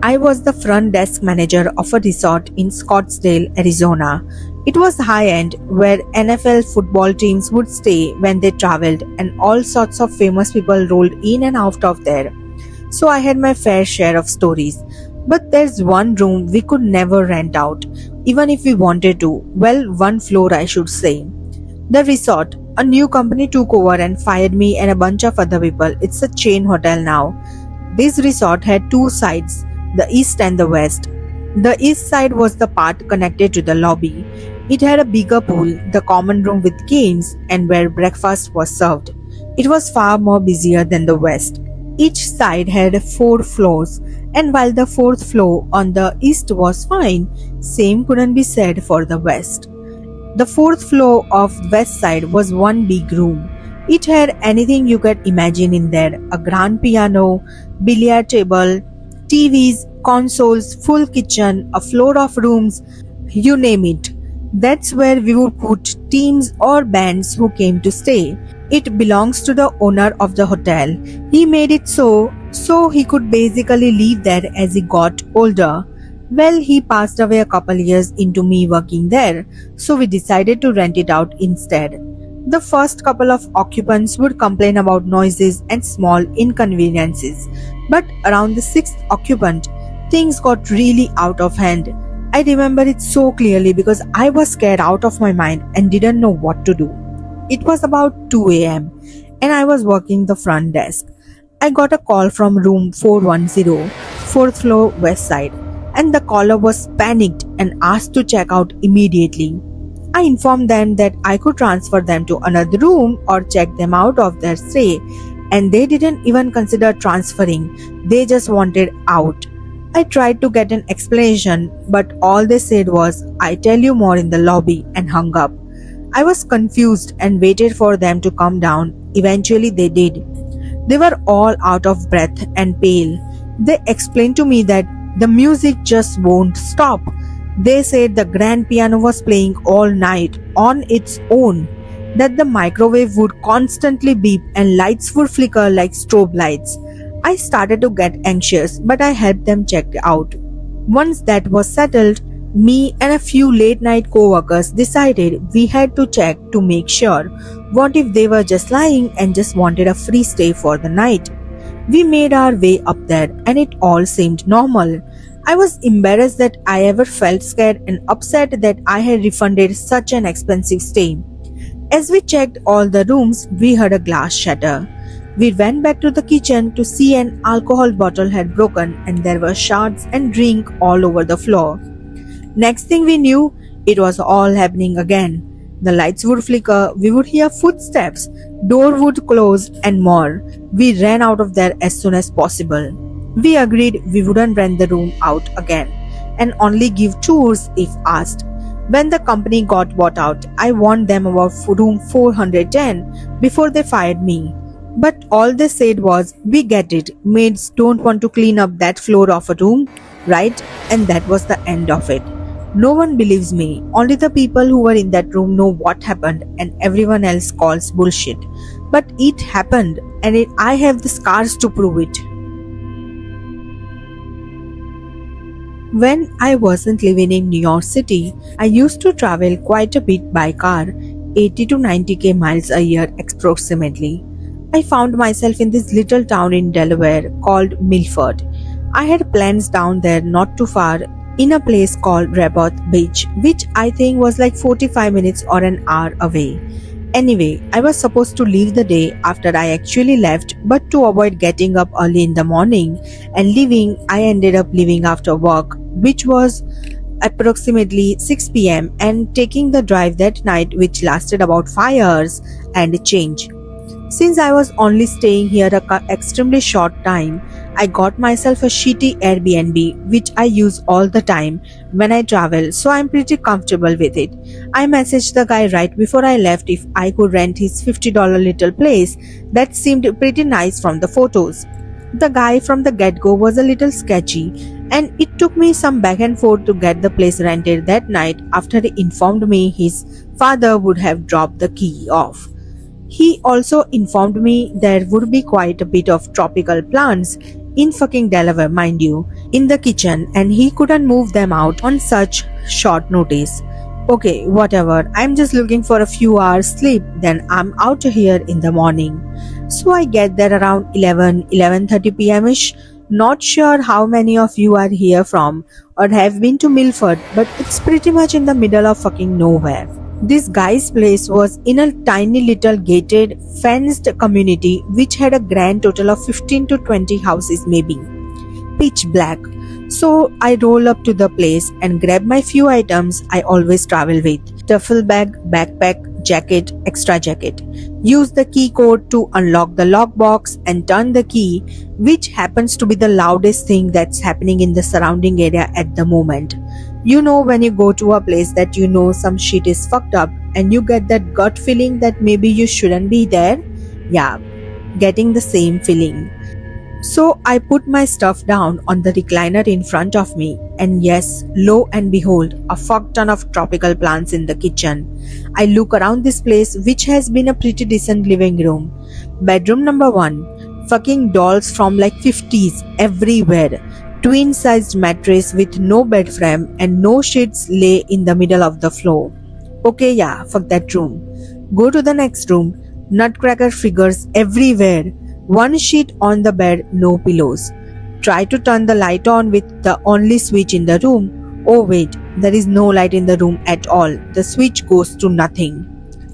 I was the front desk manager of a resort in Scottsdale, Arizona. It was high end, where NFL football teams would stay when they traveled, and all sorts of famous people rolled in and out of there. So I had my fair share of stories. But there's one room we could never rent out, even if we wanted to. Well, one floor, I should say. The resort. A new company took over and fired me and a bunch of other people. It's a chain hotel now. This resort had two sides, the east and the west. The east side was the part connected to the lobby. It had a bigger pool, the common room with games, and where breakfast was served. It was far more busier than the west. Each side had four floors, and while the fourth floor on the east was fine, same couldn't be said for the west. The fourth floor of west side was one big room. It had anything you could imagine in there, a grand piano, billiard table, TVs, consoles, full kitchen, a floor of rooms, you name it. That's where we would put teams or bands who came to stay. It belongs to the owner of the hotel. He made it so he could basically live there as he got older. Well, he passed away a couple years into me working there, so we decided to rent it out instead. The first couple of occupants would complain about noises and small inconveniences, but around the sixth occupant, things got really out of hand. I remember it so clearly because I was scared out of my mind and didn't know what to do. It was about 2 a.m. and I was working the front desk. I got a call from room 410, fourth floor west side, and the caller was panicked and asked to check out immediately. I informed them that I could transfer them to another room or check them out of their stay, and they didn't even consider transferring, they just wanted out. I tried to get an explanation, but all they said was, "I tell you more in the lobby," and hung up. I was confused and waited for them to come down. Eventually they did. They were all out of breath and pale. They explained to me that the music just won't stop. They said the grand piano was playing all night on its own, that the microwave would constantly beep and lights would flicker like strobe lights. I started to get anxious, but I helped them check out. Once that was settled, me and a few late night co-workers decided we had to check to make sure. What if they were just lying and just wanted a free stay for the night? We made our way up there and it all seemed normal. I was embarrassed that I ever felt scared and upset that I had refunded such an expensive stay. As we checked all the rooms, we heard a glass shatter. We went back to the kitchen to see an alcohol bottle had broken and there were shards and drink all over the floor. Next thing we knew, it was all happening again. The lights would flicker, we would hear footsteps, door would close and more. We ran out of there as soon as possible. We agreed we wouldn't rent the room out again and only give tours if asked. When the company got bought out, I warned them about room 410 before they fired me. But all they said was, "We get it, maids don't want to clean up that floor of a room, right?" And that was the end of it. No one believes me, only the people who were in that room know what happened and everyone else calls bullshit. But it happened and I have the scars to prove it. When I wasn't living in New York City, I used to travel quite a bit by car, 80 to 90k miles a year approximately. I found myself in this little town in Delaware called Milford. I had plans down there not too far in a place called Raboth Beach, which I think was like 45 minutes or an hour away. Anyway, I was supposed to leave the day after I actually left, but to avoid getting up early in the morning and leaving, I ended up leaving after work, which was approximately 6 p.m. and taking the drive that night, which lasted about 5 hours and change. Since I was only staying here an extremely short time, I got myself a shitty Airbnb which I use all the time when I travel, so I'm pretty comfortable with it. I messaged the guy right before I left if I could rent his $50 little place that seemed pretty nice from the photos. The guy from the get-go was a little sketchy and it took me some back and forth to get the place rented that night after he informed me his father would have dropped the key off. He also informed me there would be quite a bit of tropical plants in fucking Delaware, mind you, in the kitchen, and he couldn't move them out on such short notice. Okay, whatever. I'm just looking for a few hours sleep, then I'm out here in the morning. So I get there around 11:30 p.m. ish. Not sure how many of you are here from or have been to Milford, but it's pretty much in the middle of fucking nowhere. This guy's place was in a tiny little gated, fenced community which had a grand total of 15 to 20 houses maybe. Pitch black. So I roll up to the place and grab my few items I always travel with. Duffel bag, backpack, jacket, extra jacket. Use the key code to unlock the lockbox and turn the key, which happens to be the loudest thing that's happening in the surrounding area at the moment. You know when you go to a place that you know some shit is fucked up and you get that gut feeling that maybe you shouldn't be there? Yeah, getting the same feeling. So I put my stuff down on the recliner in front of me, and yes, lo and behold, a fuck ton of tropical plants in the kitchen. I look around this place, which has been a pretty decent living room. Bedroom number 1, fucking dolls from like 50s everywhere. Twin-sized mattress with no bed frame and no sheets lay in the middle of the floor. Okay, yeah, fuck that room. Go to the next room. Nutcracker figures everywhere. One sheet on the bed, no pillows. Try to turn the light on with the only switch in the room. Oh wait, there is no light in the room at all. The switch goes to nothing.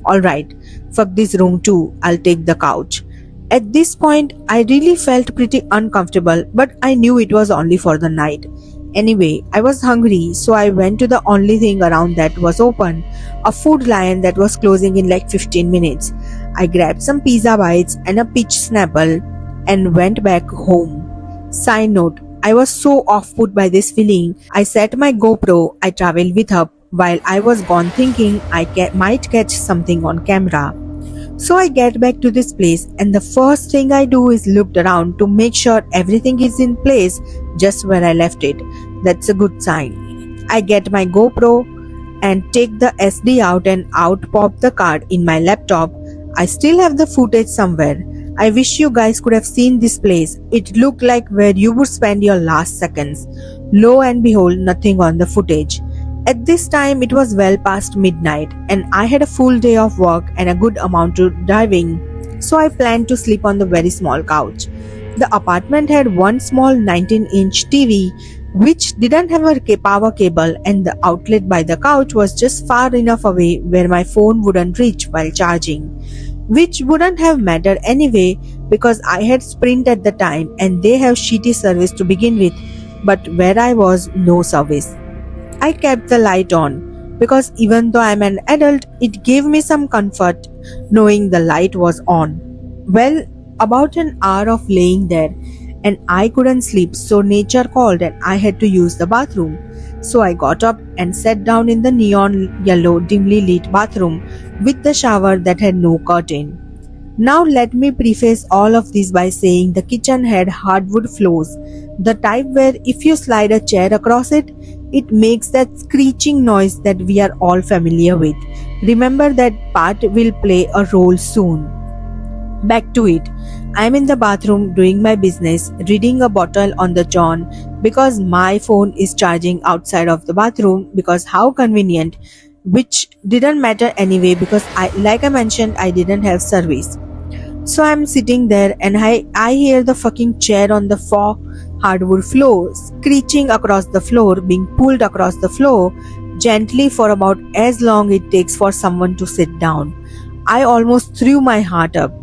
Alright, fuck this room too. I'll take the couch. At this point, I really felt pretty uncomfortable, but I knew it was only for the night. Anyway, I was hungry, so I went to the only thing around that was open, a Food Lion that was closing in like 15 minutes. I grabbed some pizza bites and a peach snapple and went back home. Side note, I was so off-put by this feeling, I set my GoPro I traveled with up while I was gone thinking I might catch something on camera. So I get back to this place and the first thing I do is look around to make sure everything is in place just where I left it. That's a good sign. I get my GoPro and take the SD out and out pop the card in my laptop. I still have the footage somewhere. I wish you guys could have seen this place. It looked like where you would spend your last seconds. Lo and behold, nothing on the footage. At this time, it was well past midnight and I had a full day of work and a good amount of driving, so I planned to sleep on the very small couch. The apartment had one small 19-inch TV which didn't have a power cable, and the outlet by the couch was just far enough away where my phone wouldn't reach while charging, which wouldn't have mattered anyway because I had Sprint at the time and they have shitty service to begin with, but where I was, no service. I kept the light on because even though I'm an adult, it gave me some comfort knowing the light was on. Well, about an hour of laying there and I couldn't sleep, so nature called and I had to use the bathroom. So I got up and sat down in the neon yellow dimly lit bathroom with the shower that had no curtain. Now let me preface all of this by saying the kitchen had hardwood floors, the type where if you slide a chair across it, it makes that screeching noise that we are all familiar with. Remember that part will play a role soon. Back to it. I'm in the bathroom doing my business, reading a bottle on the John because my phone is charging outside of the bathroom because how convenient, which didn't matter anyway because like I mentioned, I didn't have service. So I'm sitting there and I hear the fucking chair on the hardwood floor screeching across the floor, being pulled across the floor gently for about as long it takes for someone to sit down. I almost threw my heart up.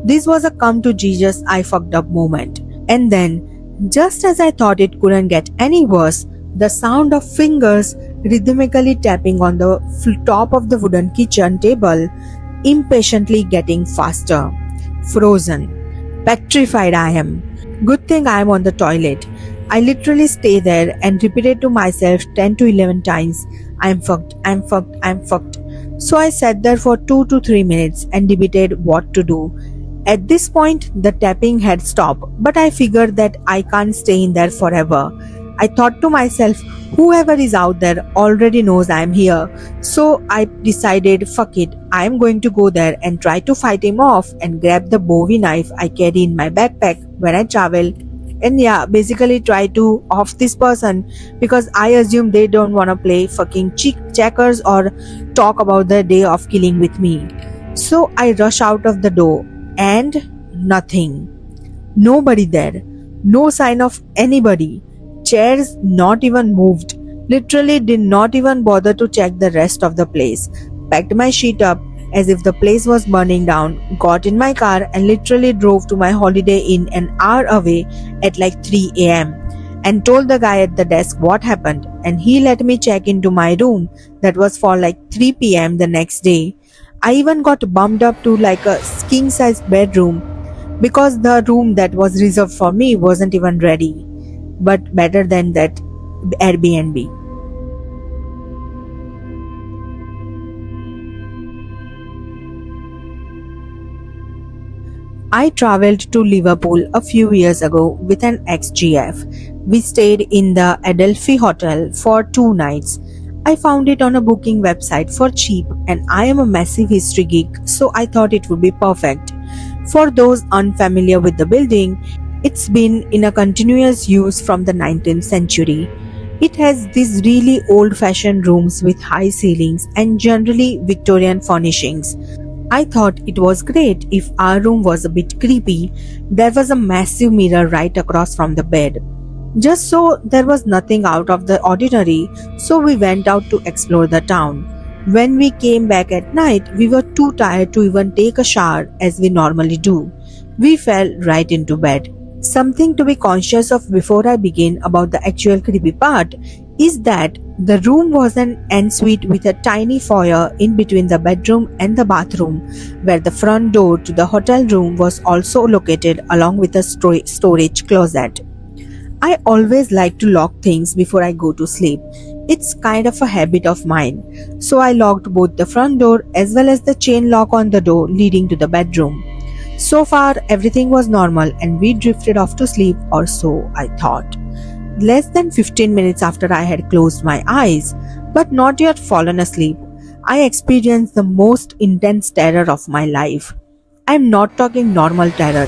This was a come to Jesus I fucked up moment. And then, just as I thought it couldn't get any worse, the sound of fingers rhythmically tapping on the top of the wooden kitchen table, impatiently getting faster. Frozen. Petrified I am. Good thing I am on the toilet. I literally stay there and repeat it to myself 10 to 11 times. I'm fucked, I'm fucked, I'm fucked. So I sat there for 2 to 3 minutes and debated what to do. At this point, the tapping had stopped, but I figured that I can't stay in there forever. I thought to myself, whoever is out there already knows I am here. So I decided, fuck it, I am going to go there and try to fight him off and grab the Bowie knife I carry in my backpack when I travel. And yeah, basically try to off this person because I assume they don't want to play fucking checkers or talk about their day of killing with me. So I rush out of the door and nothing. Nobody there. No sign of anybody. Chairs not even moved. Literally did not even bother to check the rest of the place. Packed my shit up as if the place was burning down, got in my car and literally drove to my Holiday Inn an hour away at like 3 am and told the guy at the desk what happened, and he let me check into my room that was for like 3 pm the next day. I even got bumped up to like a king size bedroom because the room that was reserved for me wasn't even ready. But better than that Airbnb. I traveled to Liverpool a few years ago with an ex-GF. We stayed in the Adelphi Hotel for 2 nights. I found it on a booking website for cheap, and I am a massive history geek, so I thought it would be perfect. For those unfamiliar with the building, it's been in a continuous use from the 19th century. It has these really old-fashioned rooms with high ceilings and generally Victorian furnishings. I thought it was great if our room was a bit creepy. There was a massive mirror right across from the bed. Just so there was nothing out of the ordinary, so we went out to explore the town. When we came back at night, we were too tired to even take a shower as we normally do. We fell right into bed. Something to be conscious of before I begin about the actual creepy part is that the room was an ensuite with a tiny foyer in between the bedroom and the bathroom, where the front door to the hotel room was also located along with a storage closet. I always like to lock things before I go to sleep. It's kind of a habit of mine. So I locked both the front door as well as the chain lock on the door leading to the bedroom. So far, everything was normal and we drifted off to sleep, or so I thought. Less than 15 minutes after I had closed my eyes, but not yet fallen asleep, I experienced the most intense terror of my life. I am not talking normal terror.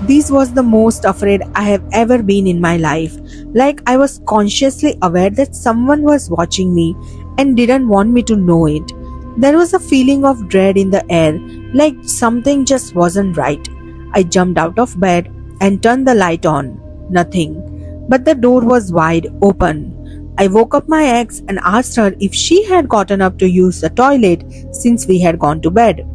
This was the most afraid I have ever been in my life. Like I was consciously aware that someone was watching me and didn't want me to know it. There was a feeling of dread in the air, like something just wasn't right. I jumped out of bed and turned the light on. Nothing. But the door was wide open. I woke up my ex and asked her if she had gotten up to use the toilet since we had gone to bed.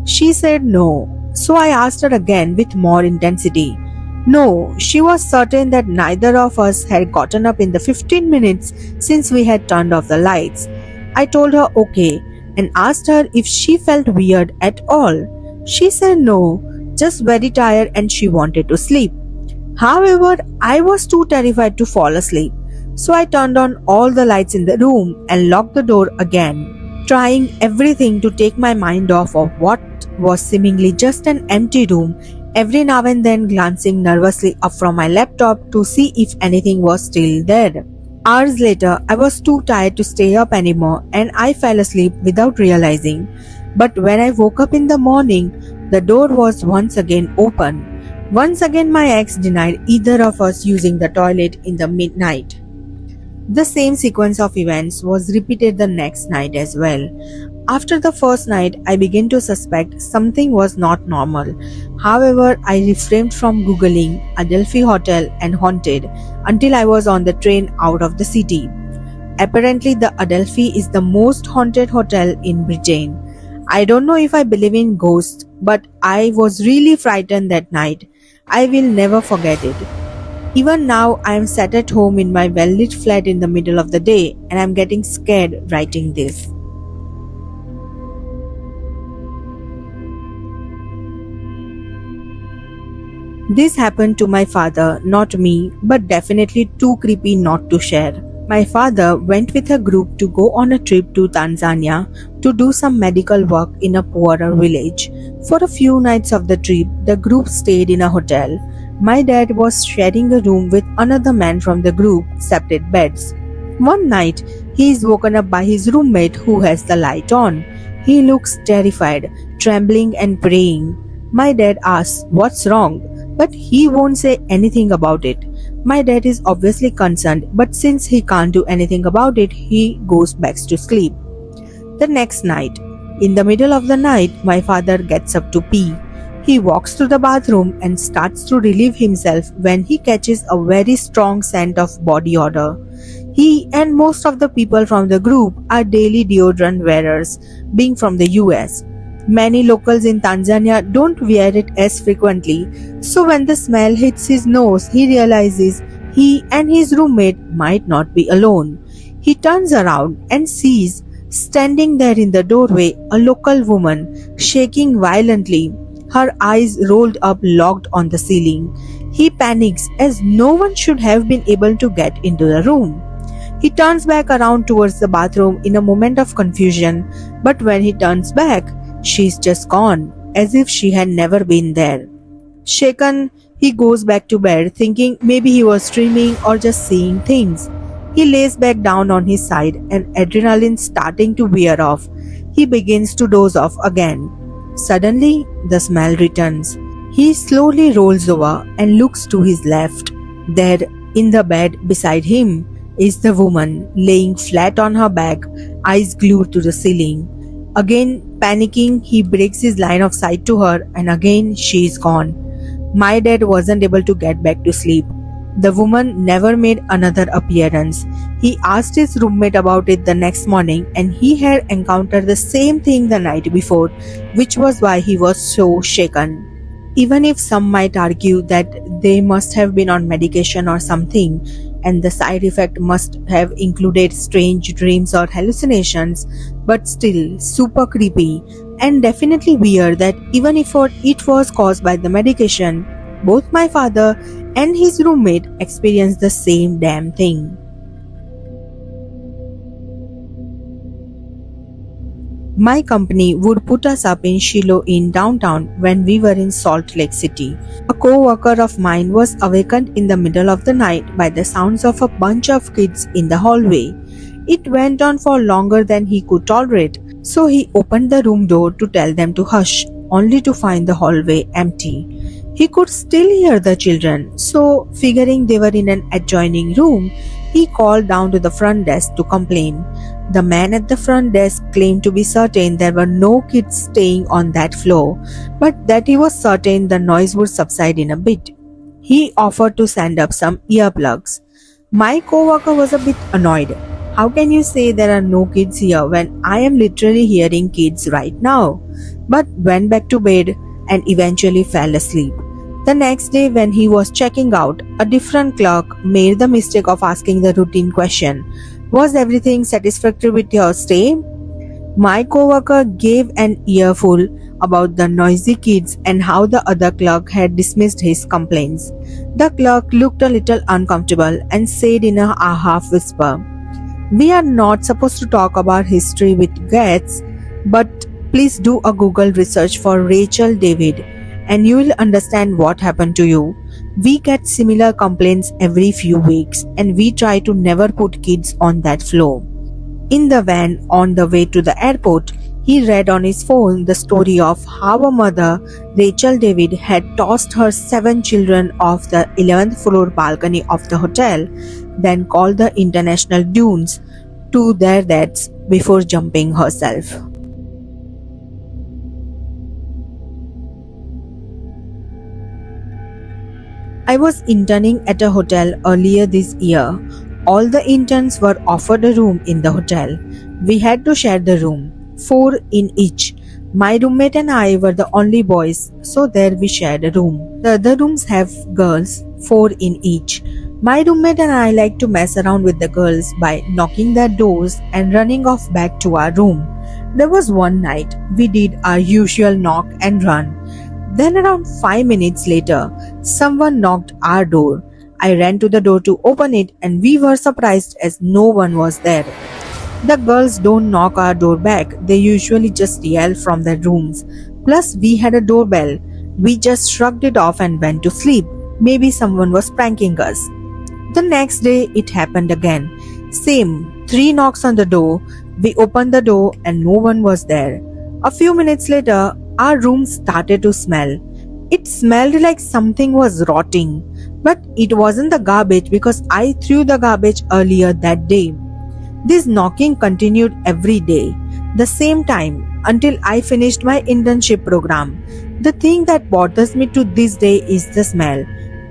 She said no. So I asked her again with more intensity. No, she was certain that neither of us had gotten up in the 15 minutes since we had turned off the lights. I told her okay and asked her if she felt weird at all. She said no, just very tired and she wanted to sleep. However, I was too terrified to fall asleep, so I turned on all the lights in the room and locked the door again, trying everything to take my mind off of what was seemingly just an empty room, every now and then glancing nervously up from my laptop to see if anything was still there. Hours later, I was too tired to stay up anymore and I fell asleep without realizing. But when I woke up in the morning, the door was once again open. Once again, my ex denied either of us using the toilet in the midnight. The same sequence of events was repeated the next night as well. After the first night, I began to suspect something was not normal. However, I refrained from Googling Adelphi Hotel and haunted until I was on the train out of the city. Apparently, the Adelphi is the most haunted hotel in Britain. I don't know if I believe in ghosts, but I was really frightened that night. I will never forget it. Even now, I am sat at home in my well-lit flat in the middle of the day and I am getting scared writing this. This happened to my father, not me, but definitely too creepy not to share. My father went with a group to go on a trip to Tanzania to do some medical work in a poorer village. For a few nights of the trip, the group stayed in a hotel. My dad was sharing a room with another man from the group, separate beds. One night, he is woken up by his roommate who has the light on. He looks terrified, trembling and praying. My dad asks, "What's wrong?" But he won't say anything about it. My dad is obviously concerned, but since he can't do anything about it, he goes back to sleep. The next night, in the middle of the night, my father gets up to pee. He walks to the bathroom and starts to relieve himself when he catches a very strong scent of body odor. He and most of the people from the group are daily deodorant wearers, being from the US. Many locals in Tanzania don't wear it as frequently, so when the smell hits his nose, he realizes he and his roommate might not be alone. He turns around and sees, standing there in the doorway, a local woman, shaking violently, her eyes rolled up locked on the ceiling. He panics as no one should have been able to get into the room. He turns back around towards the bathroom in a moment of confusion, but when he turns back, she's just gone, as if she had never been there. Shaken, he goes back to bed, thinking maybe he was dreaming or just seeing things. He lays back down on his side, and adrenaline starting to wear off. He begins to doze off again. Suddenly, the smell returns. He slowly rolls over and looks to his left. There, in the bed beside him, is the woman laying flat on her back, eyes glued to the ceiling. Again, panicking, he breaks his line of sight to her, and again she is gone. My dad wasn't able to get back to sleep. The woman never made another appearance. He asked his roommate about it the next morning, and he had encountered the same thing the night before, which was why he was so shaken. Even if some might argue that they must have been on medication or something, and the side effect must have included strange dreams or hallucinations, but still super creepy and definitely weird that even if it was caused by the medication, both my father and his roommate experienced the same damn thing. My company would put us up in Shiloh in downtown when we were in Salt Lake City. A co-worker of mine was awakened in the middle of the night by the sounds of a bunch of kids in the hallway. It went on for longer than he could tolerate, so he opened the room door to tell them to hush, only to find the hallway empty. He could still hear the children, so figuring they were in an adjoining room, he called down to the front desk to complain. The man at the front desk claimed to be certain there were no kids staying on that floor, but that he was certain the noise would subside in a bit. He offered to send up some earplugs. My coworker was a bit annoyed. How can you say there are no kids here when I am literally hearing kids right now? But went back to bed and eventually fell asleep. The next day, when he was checking out, a different clerk made the mistake of asking the routine question, "Was everything satisfactory with your stay?" My coworker gave an earful about the noisy kids and how the other clerk had dismissed his complaints. The clerk looked a little uncomfortable and said in a half whisper, "We are not supposed to talk about history with guests, but please do a Google research for Rachel David and you will understand what happened to you. We get similar complaints every few weeks and we try to never put kids on that floor." In the van on the way to the airport, he read on his phone the story of how a mother, Rachel David, had tossed her 7 children off the 11th floor balcony of the hotel, then called the International Dunes to their deaths before jumping herself. I was interning at a hotel earlier this year. All the interns were offered a room in the hotel. We had to share the room, 4 in each. My roommate and I were the only boys, so there we shared a room. The other rooms have girls, 4 in each. My roommate and I like to mess around with the girls by knocking their doors and running off back to our room. There was one night we did our usual knock and run. Then around 5 minutes later, someone knocked our door. I ran to the door to open it and we were surprised as no one was there. The girls don't knock our door back, they usually just yell from their rooms. Plus we had a doorbell. We just shrugged it off and went to sleep. maybe someone was pranking us. The next day it happened again. Same, 3 knocks on the door. We opened the door and no one was there. A few minutes later, our room started to smell. It smelled like something was rotting, but it wasn't the garbage because I threw the garbage earlier that day. This knocking continued every day, the same time, until I finished my internship program. The thing that bothers me to this day is the smell.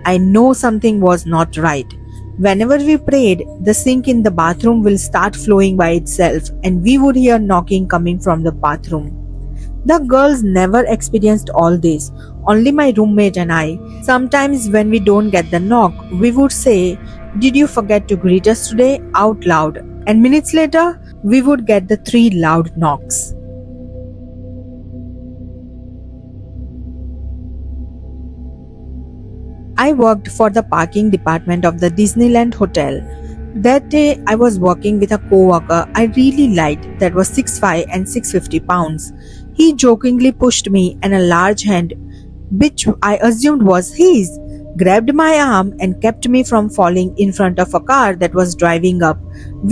I know something was not right. Whenever we prayed, the sink in the bathroom will start flowing by itself and we would hear knocking coming from the bathroom. The girls never experienced all this, only my roommate and I. Sometimes when we don't get the knock, we would say, "Did you forget to greet us today?" out loud, and minutes later, we would get the 3 loud knocks. I worked for the parking department of the Disneyland Hotel. That day, I was working with a co-worker I really liked that was 6'5" and 650 pounds. He jokingly pushed me and a large hand, which I assumed was his, grabbed my arm and kept me from falling in front of a car that was driving up,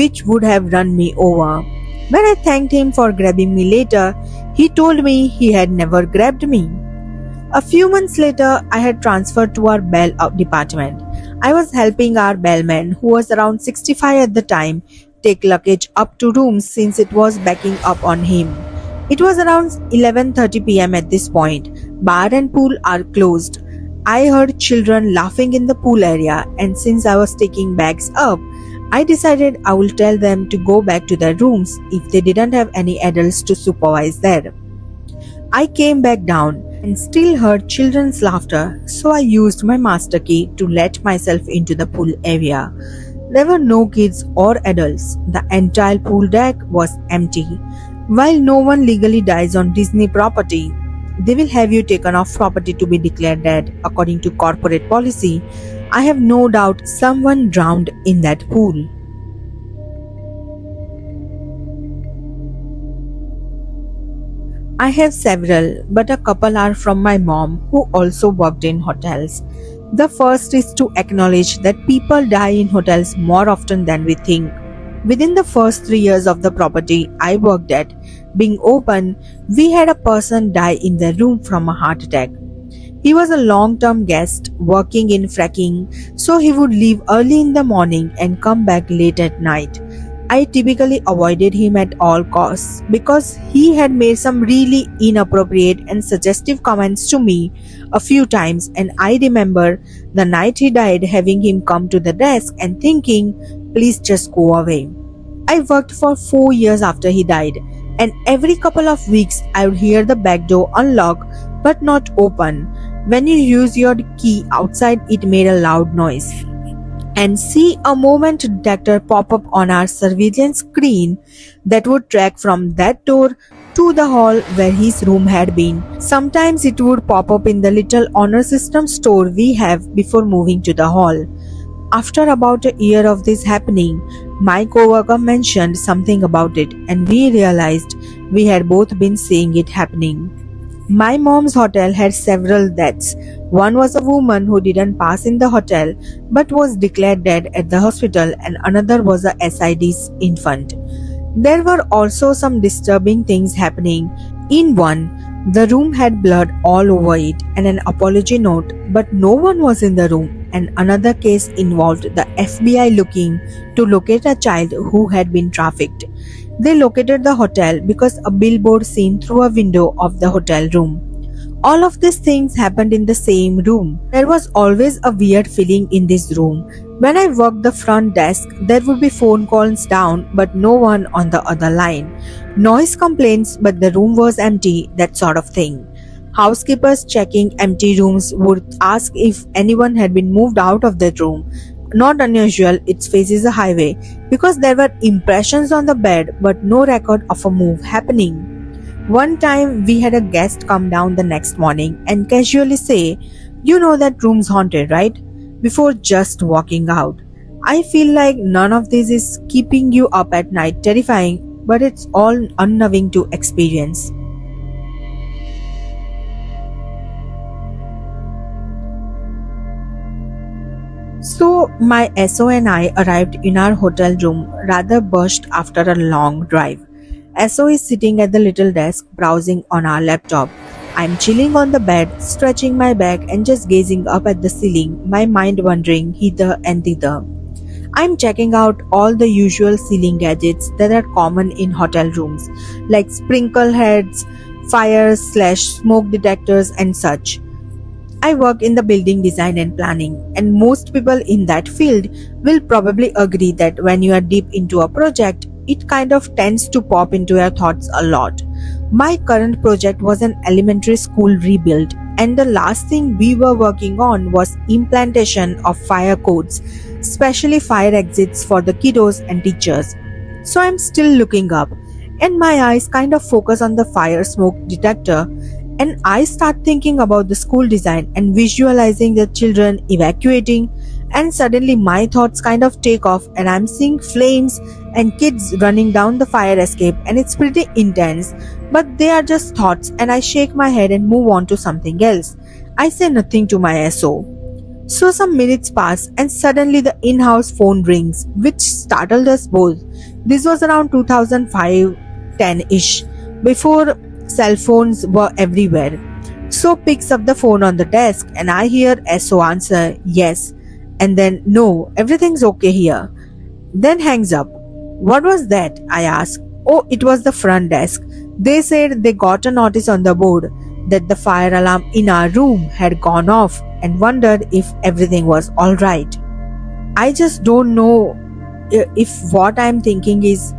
which would have run me over. When I thanked him for grabbing me later, he told me he had never grabbed me. A few months later, I had transferred to our bell department. I was helping our bellman, who was around 65 at the time, take luggage up to rooms since it was backing up on him. It was around 11:30 p.m. at this point. Bar and pool are closed. I heard children laughing in the pool area, and since I was taking bags up, I decided I would tell them to go back to their rooms if they didn't have any adults to supervise there. I came back down and still heard children's laughter, so I used my master key to let myself into the pool area. There were no kids or adults. The entire pool deck was empty. While no one legally dies on Disney property, they will have you taken off property to be declared dead according to corporate policy. I have no doubt someone drowned in that pool. I have several, but a couple are from my mom who also worked in hotels. The first is to acknowledge that people die in hotels more often than we think. Within the first 3 years of the property I worked at being open, we had a person die in the room from a heart attack. He was a long-term guest working in fracking, so he would leave early in the morning and come back late at night. I typically avoided him at all costs because he had made some really inappropriate and suggestive comments to me a few times, and I remember the night he died having him come to the desk and thinking, "Please just go away." I worked for 4 years after he died, and every couple of weeks I would hear the back door unlock but not open. When you use your key outside, it made a loud noise. And see a movement detector pop up on our surveillance screen that would track from that door to the hall where his room had been. Sometimes it would pop up in the little honor system store we have before moving to the hall. After about a year of this happening, my coworker mentioned something about it and we realized we had both been seeing it happening. My mom's hotel had several deaths. One was a woman who didn't pass in the hotel but was declared dead at the hospital, and another was a SID's infant. There were also some disturbing things happening. In one, the room had blood all over it and an apology note, but no one was in the room, and another case involved the FBI looking to locate a child who had been trafficked. They located the hotel because a billboard seen through a window of the hotel room. All of these things happened in the same room. There was always a weird feeling in this room. When I worked the front desk, there would be phone calls down but no one on the other line. Noise complaints but the room was empty, that sort of thing. Housekeepers checking empty rooms would ask if anyone had been moved out of that room. Not unusual, it faces a highway, because there were impressions on the bed but no record of a move happening. One time we had a guest come down the next morning and casually say, "You know that room's haunted, right?" before just walking out. I feel like none of this is keeping you up at night terrifying, but it's all unnerving to experience. So, my SO and I arrived in our hotel room rather burst after a long drive. SO is sitting at the little desk browsing on our laptop. I'm chilling on the bed, stretching my back and just gazing up at the ceiling, my mind wandering hither and thither. I'm checking out all the usual ceiling gadgets that are common in hotel rooms, like sprinkle heads, fires slash smoke detectors, and such. I work in the building design and planning, and most people in that field will probably agree that when you are deep into a project, it kind of tends to pop into your thoughts a lot. My current project was an elementary school rebuild, and the last thing we were working on was implantation of fire codes, especially fire exits for the kiddos and teachers. So I'm still looking up, and my eyes kind of focus on the fire smoke detector, and I start thinking about the school design and visualizing the children evacuating, and suddenly my thoughts kind of take off and I'm seeing flames and kids running down the fire escape, and it's pretty intense, but they are just thoughts, and I shake my head and move on to something else. I say nothing to my SO. So some minutes pass and suddenly the in-house phone rings, which startled us both. This was around 2005-10-ish, before cell phones were everywhere. So picks up the phone on the desk and I hear SO answer yes, and then no, everything's okay here. Then hangs up. What was that? I asked. Oh, it was the front desk. They said they got a notice on the board that the fire alarm in our room had gone off and wondered if everything was alright. I just don't know if what I'm thinking is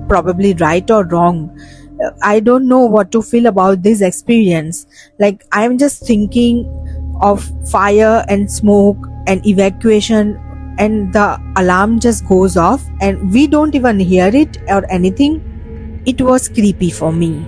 probably right or wrong. I don't know what to feel about this experience. Like, I'm just thinking of fire and smoke and evacuation, and the alarm just goes off, and we don't even hear it or anything. It was creepy for me.